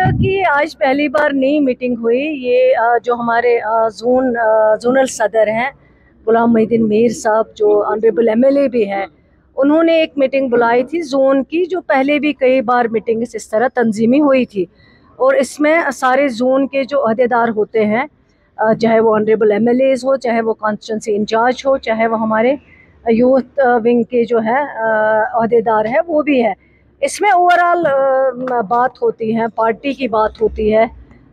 तरह की आज पहली बार नई मीटिंग हुई। ये जो हमारे जोनल सदर हैं गुलाम मोहिउद्दीन मीर साहब, जो ऑनरेबल एमएलए भी हैं, उन्होंने एक मीटिंग बुलाई थी जोन की, जो पहले भी कई बार मीटिंग इस तरह तंजीमी हुई थी। और इसमें सारे जोन के जो अहदेदार होते हैं, चाहे वो ऑनरेबल एमएलएज हो, चाहे वो कॉन्स्टिट्यूंसी इंचार्ज हो, चाहे वो हमारे यूथ विंग के जो है अहदेदार है, वो भी है। इसमें ओवरऑल बात होती है, पार्टी की बात होती है,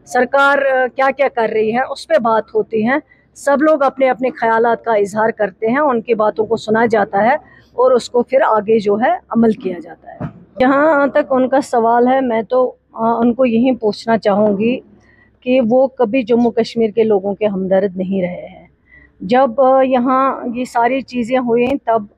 सरकार क्या क्या कर रही है उस पर बात होती है। सब लोग अपने अपने ख्यालात का इजहार करते हैं, उनकी बातों को सुना जाता है और उसको फिर आगे जो है अमल किया जाता है। जहाँ तक उनका सवाल है, मैं तो उनको यही पूछना चाहूँगी कि वो कभी जम्मू कश्मीर के लोगों के हमदर्द नहीं रहे हैं। जब यहाँ ये सारी चीज़ें हुई तब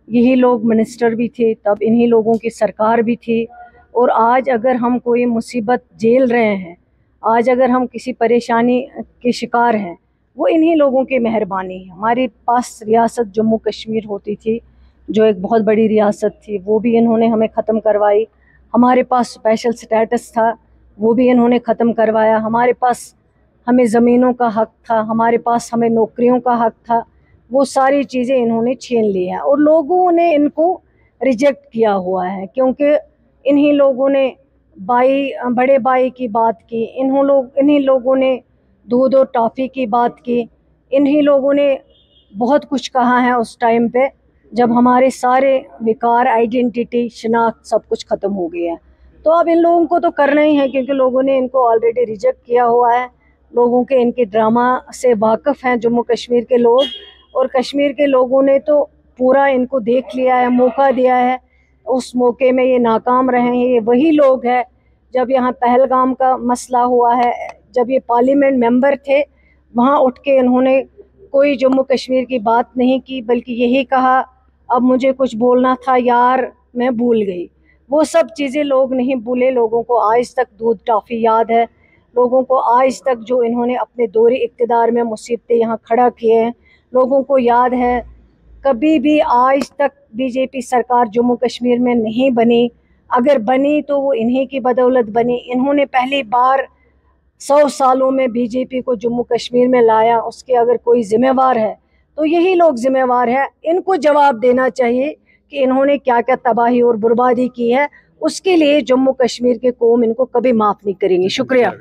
यही लोग मिनिस्टर भी थे, तब इन्हीं लोगों की सरकार भी थी। और आज अगर हम कोई मुसीबत झेल रहे हैं, आज अगर हम किसी परेशानी के शिकार हैं, वो इन्हीं लोगों की मेहरबानी है। हमारे पास रियासत जम्मू कश्मीर होती थी, जो एक बहुत बड़ी रियासत थी, वो भी इन्होंने हमें ख़त्म करवाई। हमारे पास स्पेशल स्टेटस था, वो भी इन्होंने ख़त्म करवाया। हमारे पास हमें ज़मीनों का हक़ था, हमारे पास हमें नौकरियों का हक़ था, वो सारी चीज़ें इन्होंने छीन ली हैं। और लोगों ने इनको रिजेक्ट किया हुआ है, क्योंकि इन्हीं लोगों ने बड़े भाई की बात की, इन्हीं लोगों ने दूध और टॉफ़ी की बात की, इन्हीं लोगों ने बहुत कुछ कहा है उस टाइम पे, जब हमारे सारे विकार, आइडेंटिटी, शिनाख्त सब कुछ ख़त्म हो गया है। तो अब इन लोगों को तो करना ही है, क्योंकि लोगों ने इनको ऑलरेडी रिजेक्ट किया हुआ है। लोगों के इनके ड्रामा से वाकिफ़ हैं जम्मू कश्मीर के लोग, और कश्मीर के लोगों ने तो पूरा इनको देख लिया है, मौका दिया है। उस मौके में ये नाकाम रहे हैं। ये वही लोग हैं, जब यहाँ पहलगाम का मसला हुआ है, जब ये पार्लियामेंट मेंबर थे, वहाँ उठ के इन्होंने कोई जम्मू कश्मीर की बात नहीं की, बल्कि यही कहा, अब मुझे कुछ बोलना था यार, मैं भूल गई। वो सब चीज़ें लोग नहीं भूले। लोगों को आज तक दूध टॉफ़ी याद है। लोगों को आज तक जो इन्होंने अपने दौरे इक़्तिदार में मुसीबतें यहाँ खड़ा किए हैं, लोगों को याद है। कभी भी आज तक बीजेपी सरकार जम्मू कश्मीर में नहीं बनी। अगर बनी तो वो इन्हीं की बदौलत बनी। इन्होंने पहली बार 100 सालों में बीजेपी को जम्मू कश्मीर में लाया। उसके अगर कोई ज़िम्मेवार है तो यही लोग ज़िम्मेवार हैं। इनको जवाब देना चाहिए कि इन्होंने क्या क्या तबाही और बर्बादी की है। उसके लिए जम्मू कश्मीर के कौम इनको कभी माफ़ नहीं करेंगे। शुक्रिया।